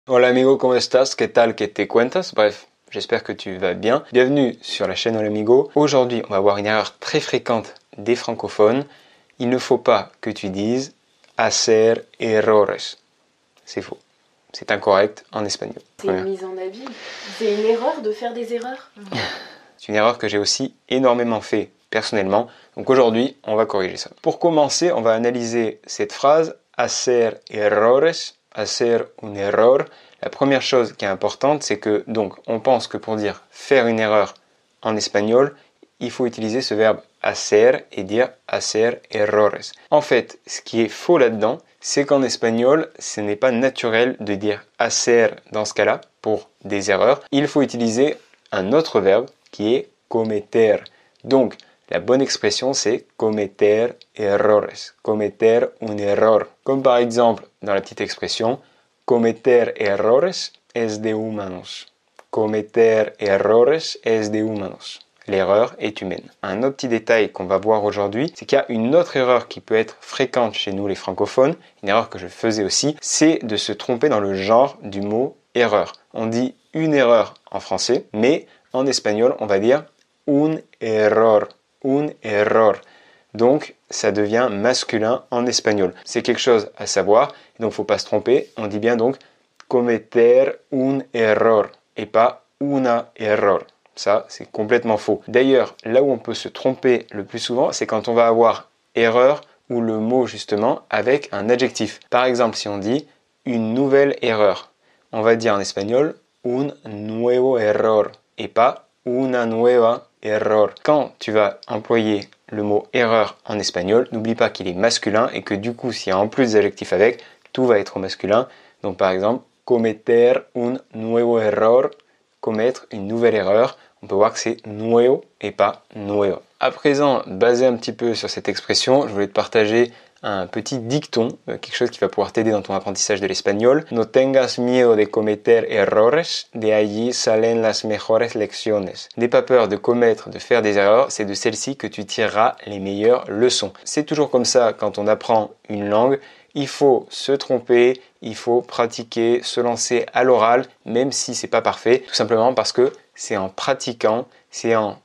Hola amigo, ¿cómo estás? ¿Qué tal? ¿Qué te cuentas? Bref, j'espère que tu vas bien. Bienvenue sur la chaîne Hola amigo. Aujourd'hui, on va voir une erreur très fréquente des francophones. Il ne faut pas que tu dises hacer errores. C'est faux. C'est incorrect en espagnol. C'est une mise en abîme. C'est une erreur de faire des erreurs. C'est une erreur que j'ai aussi énormément fait personnellement. Donc aujourd'hui, on va corriger ça. Pour commencer, on va analyser cette phrase hacer errores, hacer un error. La première chose qui est importante, c'est que donc on pense que pour dire faire une erreur en espagnol, il faut utiliser ce verbe hacer et dire hacer errores. En fait, ce qui est faux là-dedans, c'est qu'en espagnol, ce n'est pas naturel de dire hacer dans ce cas-là pour des erreurs. Il faut utiliser un autre verbe qui est cometer. Donc, la bonne expression, c'est cometer errores, cometer un error. Comme par exemple, dans la petite expression, cometer errores es de humanos. Cometer errores es de humanos. L'erreur est humaine. Un autre petit détail qu'on va voir aujourd'hui, c'est qu'il y a une autre erreur qui peut être fréquente chez nous les francophones, une erreur que je faisais aussi, c'est de se tromper dans le genre du mot erreur. On dit une erreur en français, mais en espagnol, on va dire un error, un error. Donc, ça devient masculin en espagnol. C'est quelque chose à savoir, donc il ne faut pas se tromper. On dit bien donc cometer un error et pas una error. Ça, c'est complètement faux. D'ailleurs, là où on peut se tromper le plus souvent, c'est quand on va avoir erreur ou le mot justement avec un adjectif. Par exemple, si on dit une nouvelle erreur, on va dire en espagnol un nuevo error et pas una nueva error. Quand tu vas employer le mot erreur en espagnol, n'oublie pas qu'il est masculin et que du coup, s'il y a en plus des adjectifs avec, tout va être au masculin. Donc par exemple, cometer un nuevo error, commettre une nouvelle erreur. On peut voir que c'est nuevo et pas nueva. À présent, basé un petit peu sur cette expression, je voulais te partager un petit dicton, quelque chose qui va pouvoir t'aider dans ton apprentissage de l'espagnol. No tengas miedo de cometer errores, de allí salen las mejores lecciones. N'aie pas peur de commettre, de faire des erreurs, c'est de celles-ci que tu tireras les meilleures leçons. C'est toujours comme ça quand on apprend une langue. Il faut se tromper, il faut pratiquer, se lancer à l'oral, même si c'est pas parfait, tout simplement parce que c'est en pratiquant, c'est en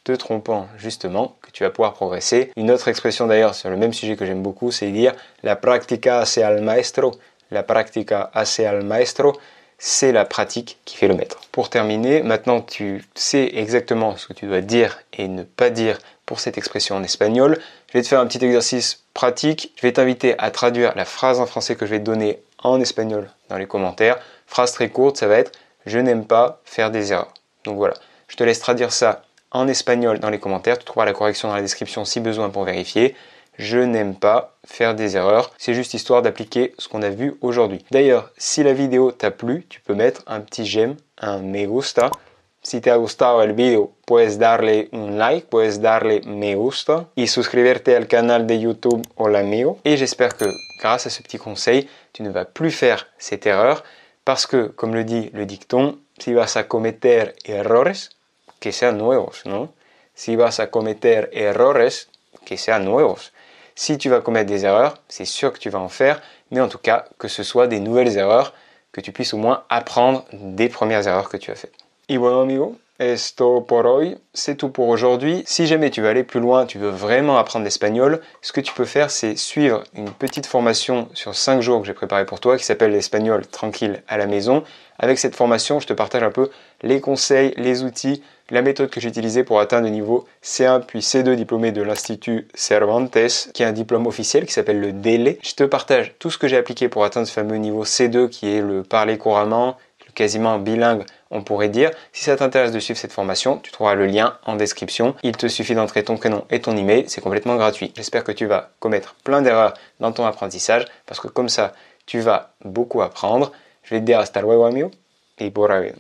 te trompant justement que tu vas pouvoir progresser. Une autre expression d'ailleurs sur le même sujet que j'aime beaucoup, c'est dire la práctica hace al maestro. La práctica hace al maestro, c'est la pratique qui fait le maître. Pour terminer, maintenant tu sais exactement ce que tu dois dire et ne pas dire pour cette expression en espagnol. Je vais te faire un petit exercice pratique. Je vais t'inviter à traduire la phrase en français que je vais te donner en espagnol dans les commentaires. Phrase très courte, ça va être « Je n'aime pas faire des erreurs ». Donc voilà, je te laisse traduire ça en espagnol dans les commentaires. Tu trouveras la correction dans la description si besoin pour vérifier. Je n'aime pas faire des erreurs. C'est juste histoire d'appliquer ce qu'on a vu aujourd'hui. D'ailleurs, si la vidéo t'a plu, tu peux mettre un petit j'aime, un me gusta. Si te ha gustado el video, puedes darle un like, puedes darle me gusta y suscribirte al canal de YouTube Hola Amigo. Et j'espère que grâce à ce petit conseil, tu ne vas plus faire cette erreur parce que, comme le dit le dicton, si vas a cometer errores, que sean nuevos, ¿no? Si vas a cometer errores, que sean nuevos. Si tu vas commettre des erreurs, c'est sûr que tu vas en faire, mais en tout cas, que ce soit des nouvelles erreurs, que tu puisses au moins apprendre des premières erreurs que tu as faites. Y bueno amigo, esto por hoy, c'est tout pour aujourd'hui. Si jamais tu veux aller plus loin, tu veux vraiment apprendre l'espagnol, ce que tu peux faire, c'est suivre une petite formation sur 5 jours que j'ai préparée pour toi qui s'appelle l'espagnol tranquille à la maison. Avec cette formation, je te partage un peu les conseils, les outils, la méthode que j'ai utilisée pour atteindre le niveau C1 puis C2 diplômé de l'Institut Cervantes, qui est un diplôme officiel qui s'appelle le DELE. Je te partage tout ce que j'ai appliqué pour atteindre ce fameux niveau C2 qui est le parler couramment, quasiment bilingue, on pourrait dire. Si ça t'intéresse de suivre cette formation, tu trouveras le lien en description. Il te suffit d'entrer ton prénom et ton email, c'est complètement gratuit. J'espère que tu vas commettre plein d'erreurs dans ton apprentissage parce que comme ça, tu vas beaucoup apprendre. Je vais te dire hasta luego amigo et por ahí.